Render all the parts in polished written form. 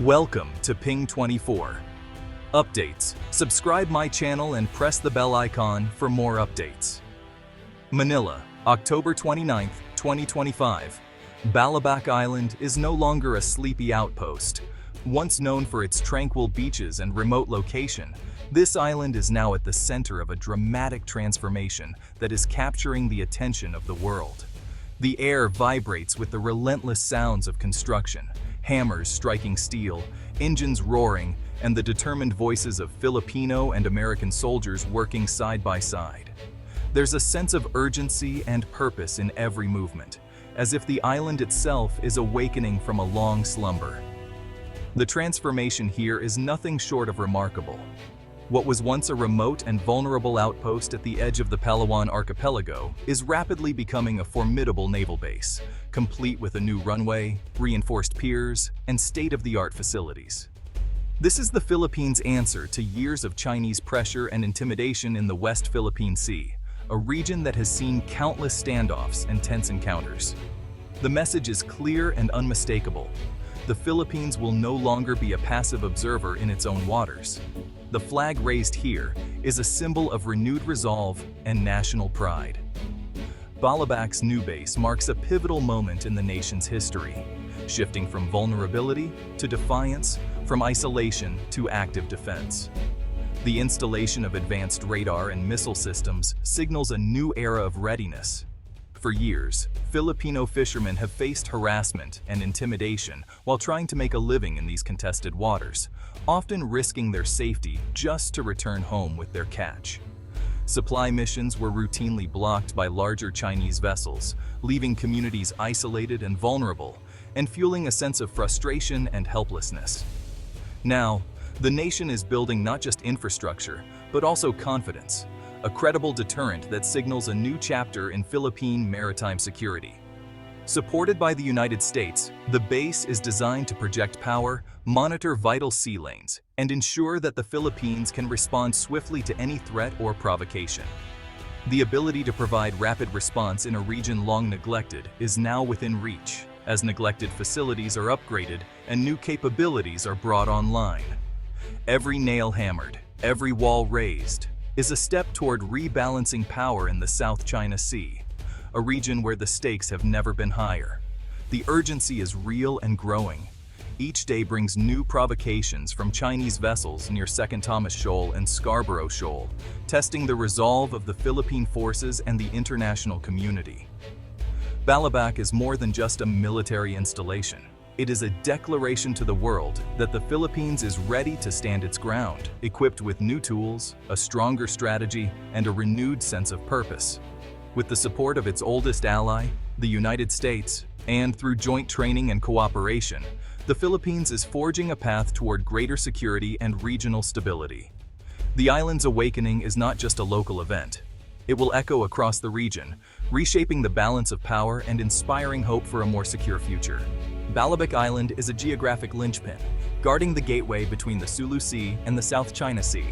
Welcome to Ping 24. Updates. Subscribe my channel and press the bell icon for more updates. Manila, October 29, 2025. Balabac Island is no longer a sleepy outpost. Once known for its tranquil beaches and remote location, this island is now at the center of a dramatic transformation that is capturing the attention of the world. The air vibrates with the relentless sounds of construction, hammers striking steel, engines roaring, and the determined voices of Filipino and American soldiers working side by side. There's a sense of urgency and purpose in every movement, as if the island itself is awakening from a long slumber. The transformation here is nothing short of remarkable. What was once a remote and vulnerable outpost at the edge of the Palawan archipelago is rapidly becoming a formidable naval base, complete with a new runway, reinforced piers, and state-of-the-art facilities. This is the Philippines' answer to years of Chinese pressure and intimidation in the West Philippine Sea, a region that has seen countless standoffs and tense encounters. The message is clear and unmistakable. The Philippines will no longer be a passive observer in its own waters. The flag raised here is a symbol of renewed resolve and national pride. Balabac's new base marks a pivotal moment in the nation's history, shifting from vulnerability to defiance, from isolation to active defense. The installation of advanced radar and missile systems signals a new era of readiness. For years, Filipino fishermen have faced harassment and intimidation while trying to make a living in these contested waters, often risking their safety just to return home with their catch. Supply missions were routinely blocked by larger Chinese vessels, leaving communities isolated and vulnerable, and fueling a sense of frustration and helplessness. Now, the nation is building not just infrastructure, but also confidence, a credible deterrent that signals a new chapter in Philippine maritime security. Supported by the United States, the base is designed to project power, monitor vital sea lanes, and ensure that the Philippines can respond swiftly to any threat or provocation. The ability to provide rapid response in a region long neglected is now within reach, as neglected facilities are upgraded and new capabilities are brought online. Every nail hammered, every wall raised, is a step toward rebalancing power in the South China Sea, a region where the stakes have never been higher. The urgency is real and growing. Each day brings new provocations from Chinese vessels near Second Thomas Shoal and Scarborough Shoal, testing the resolve of the Philippine forces and the international community. Balabac is more than just a military installation. It is a declaration to the world that the Philippines is ready to stand its ground, equipped with new tools, a stronger strategy, and a renewed sense of purpose. With the support of its oldest ally, the United States, and through joint training and cooperation, the Philippines is forging a path toward greater security and regional stability. The island's awakening is not just a local event. It will echo across the region, reshaping the balance of power and inspiring hope for a more secure future. Balabac Island is a geographic linchpin, guarding the gateway between the Sulu Sea and the South China Sea.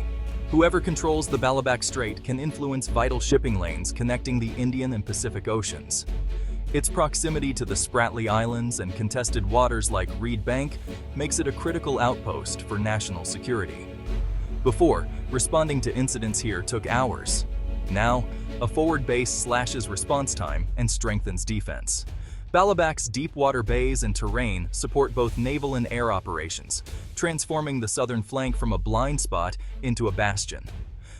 Whoever controls the Balabac Strait can influence vital shipping lanes connecting the Indian and Pacific Oceans. Its proximity to the Spratly Islands and contested waters like Reed Bank makes it a critical outpost for national security. Before, responding to incidents here took hours. Now, a forward base slashes response time and strengthens defense. Balabac's deep water bays and terrain support both naval and air operations, transforming the southern flank from a blind spot into a bastion.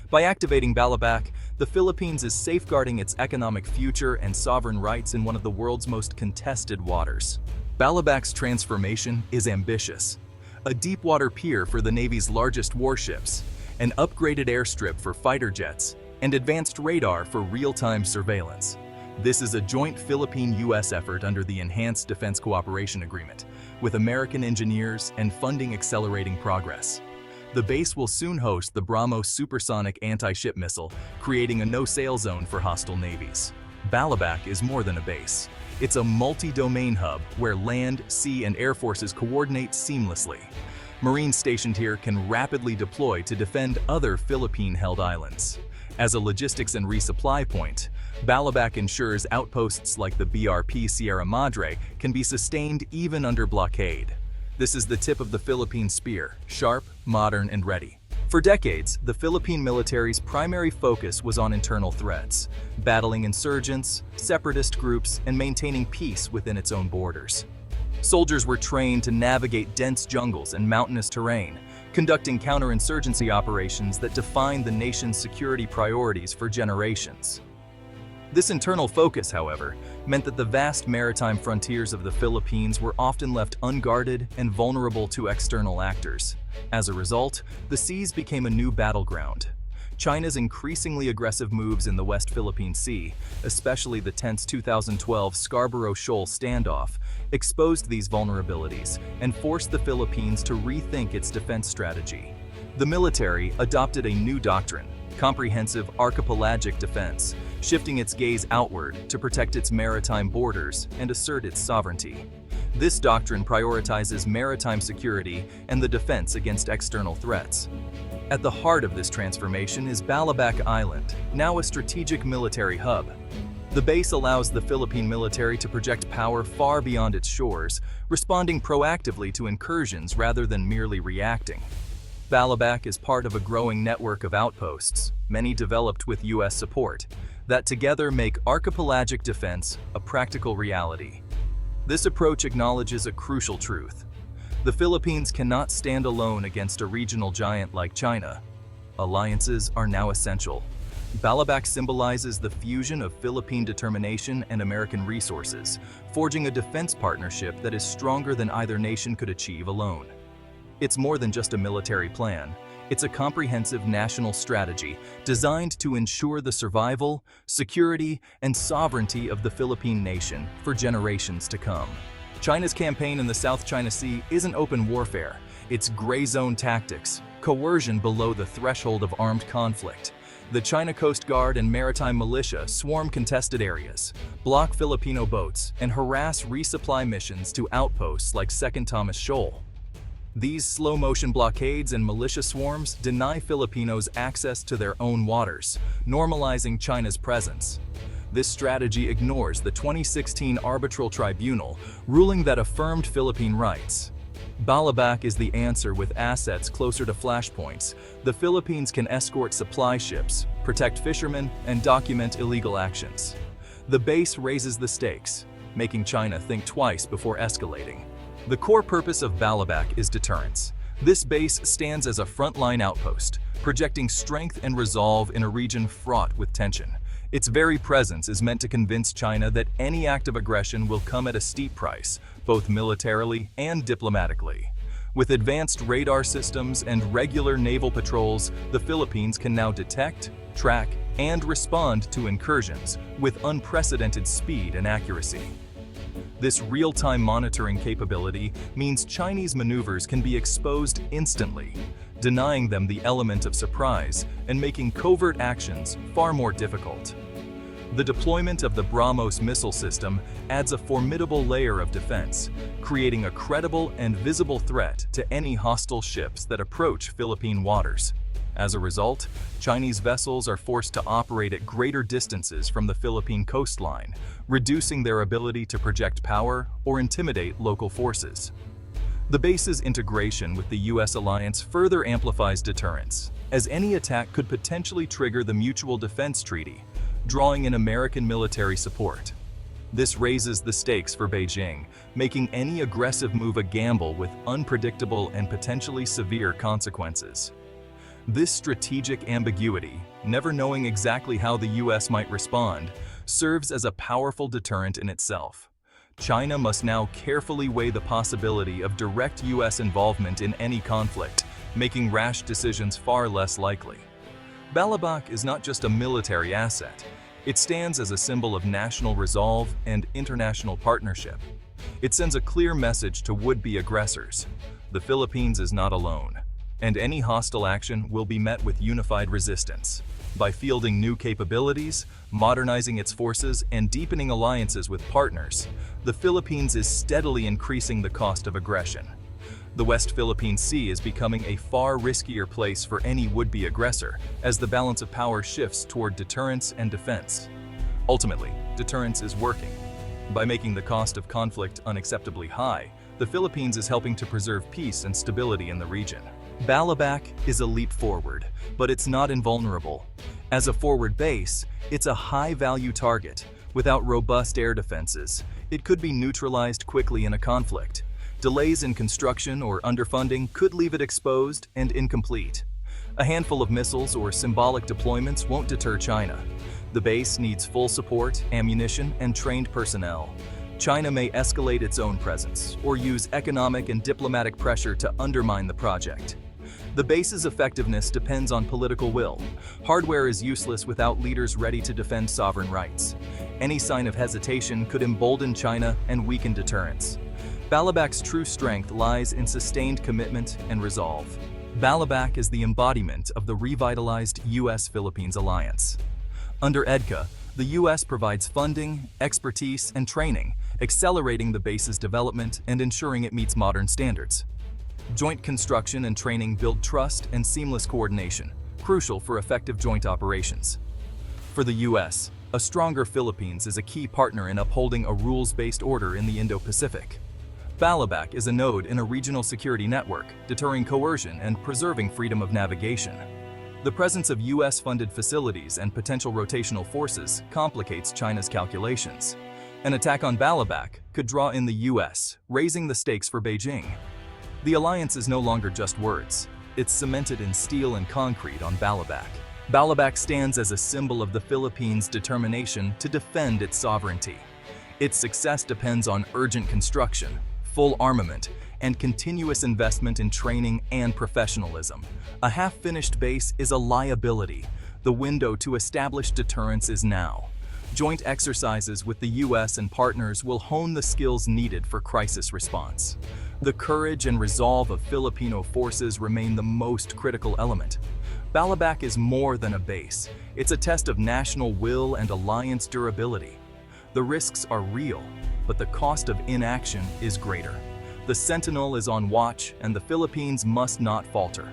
By activating Balabac, the Philippines is safeguarding its economic future and sovereign rights in one of the world's most contested waters. Balabac's transformation is ambitious. A deep water pier for the Navy's largest warships, an upgraded airstrip for fighter jets, and advanced radar for real-time surveillance. This is a joint Philippine-US effort under the Enhanced Defense Cooperation Agreement, with American engineers and funding accelerating progress. The base will soon host the BrahMos supersonic anti-ship missile, creating a no-sail zone for hostile navies. Balabac is more than a base. It's a multi-domain hub where land, sea, and air forces coordinate seamlessly. Marines stationed here can rapidly deploy to defend other Philippine-held islands. As a logistics and resupply point, Balabac ensures outposts like the BRP Sierra Madre can be sustained even under blockade. This is the tip of the Philippine spear, sharp, modern, and ready. For decades, the Philippine military's primary focus was on internal threats, battling insurgents, separatist groups, and maintaining peace within its own borders. Soldiers were trained to navigate dense jungles and mountainous terrain, conducting counterinsurgency operations that defined the nation's security priorities for generations. This internal focus, however, meant that the vast maritime frontiers of the Philippines were often left unguarded and vulnerable to external actors. As a result, the seas became a new battleground. China's increasingly aggressive moves in the West Philippine Sea, especially the tense 2012 Scarborough Shoal standoff, exposed these vulnerabilities and forced the Philippines to rethink its defense strategy. The military adopted a new doctrine, comprehensive archipelagic defense, shifting its gaze outward to protect its maritime borders and assert its sovereignty. This doctrine prioritizes maritime security and the defense against external threats. At the heart of this transformation is Balabac Island, now a strategic military hub. The base allows the Philippine military to project power far beyond its shores, responding proactively to incursions rather than merely reacting. Balabac is part of a growing network of outposts, many developed with U.S. support, that together make archipelagic defense a practical reality. This approach acknowledges a crucial truth. The Philippines cannot stand alone against a regional giant like China. Alliances are now essential. Balabac symbolizes the fusion of Philippine determination and American resources, forging a defense partnership that is stronger than either nation could achieve alone. It's more than just a military plan. It's a comprehensive national strategy designed to ensure the survival, security, and sovereignty of the Philippine nation for generations to come. China's campaign in the South China Sea isn't open warfare. It's gray zone tactics, coercion below the threshold of armed conflict. The China Coast Guard and maritime militia swarm contested areas, block Filipino boats, and harass resupply missions to outposts like Second Thomas Shoal. These slow-motion blockades and militia swarms deny Filipinos access to their own waters, normalizing China's presence. This strategy ignores the 2016 Arbitral Tribunal ruling that affirmed Philippine rights. Balabac is the answer. With assets closer to flashpoints, the Philippines can escort supply ships, protect fishermen, and document illegal actions. The base raises the stakes, making China think twice before escalating. The core purpose of Balabac is deterrence. This base stands as a frontline outpost, projecting strength and resolve in a region fraught with tension. Its very presence is meant to convince China that any act of aggression will come at a steep price, both militarily and diplomatically. With advanced radar systems and regular naval patrols, the Philippines can now detect, track, and respond to incursions with unprecedented speed and accuracy. This real-time monitoring capability means Chinese maneuvers can be exposed instantly, denying them the element of surprise and making covert actions far more difficult. The deployment of the BrahMos missile system adds a formidable layer of defense, creating a credible and visible threat to any hostile ships that approach Philippine waters. As a result, Chinese vessels are forced to operate at greater distances from the Philippine coastline, reducing their ability to project power or intimidate local forces. The base's integration with the U.S. alliance further amplifies deterrence, as any attack could potentially trigger the Mutual Defense Treaty, drawing in American military support. This raises the stakes for Beijing, making any aggressive move a gamble with unpredictable and potentially severe consequences. This strategic ambiguity, never knowing exactly how the U.S. might respond, serves as a powerful deterrent in itself. China must now carefully weigh the possibility of direct U.S. involvement in any conflict, making rash decisions far less likely. Balabac is not just a military asset. It stands as a symbol of national resolve and international partnership. It sends a clear message to would-be aggressors. The Philippines is not alone, and any hostile action will be met with unified resistance. By fielding new capabilities, modernizing its forces, and deepening alliances with partners, the Philippines is steadily increasing the cost of aggression. The West Philippine Sea is becoming a far riskier place for any would-be aggressor as the balance of power shifts toward deterrence and defense. Ultimately, deterrence is working. By making the cost of conflict unacceptably high, the Philippines is helping to preserve peace and stability in the region. Balabac is a leap forward, but it's not invulnerable. As a forward base, it's a high-value target. Without robust air defenses, it could be neutralized quickly in a conflict. Delays in construction or underfunding could leave it exposed and incomplete. A handful of missiles or symbolic deployments won't deter China. The base needs full support, ammunition, and trained personnel. China may escalate its own presence or use economic and diplomatic pressure to undermine the project. The base's effectiveness depends on political will. Hardware is useless without leaders ready to defend sovereign rights. Any sign of hesitation could embolden China and weaken deterrence. Balabac's true strength lies in sustained commitment and resolve. Balabac is the embodiment of the revitalized U.S.-Philippines alliance. Under EDCA, the U.S. provides funding, expertise, and training, accelerating the base's development and ensuring it meets modern standards. Joint construction and training build trust and seamless coordination, crucial for effective joint operations. For the U.S., a stronger Philippines is a key partner in upholding a rules-based order in the Indo-Pacific. Balabac is a node in a regional security network, deterring coercion and preserving freedom of navigation. The presence of U.S.-funded facilities and potential rotational forces complicates China's calculations. An attack on Balabac could draw in the U.S., raising the stakes for Beijing. The alliance is no longer just words. It's cemented in steel and concrete on Balabac. Balabac stands as a symbol of the Philippines' determination to defend its sovereignty. Its success depends on urgent construction, full armament, and continuous investment in training and professionalism. A half-finished base is a liability. The window to establish deterrence is now. Joint exercises with the U.S. and partners will hone the skills needed for crisis response. The courage and resolve of Filipino forces remain the most critical element. Balabac is more than a base. It's a test of national will and alliance durability. The risks are real, but the cost of inaction is greater. The Sentinel is on watch, and the Philippines must not falter.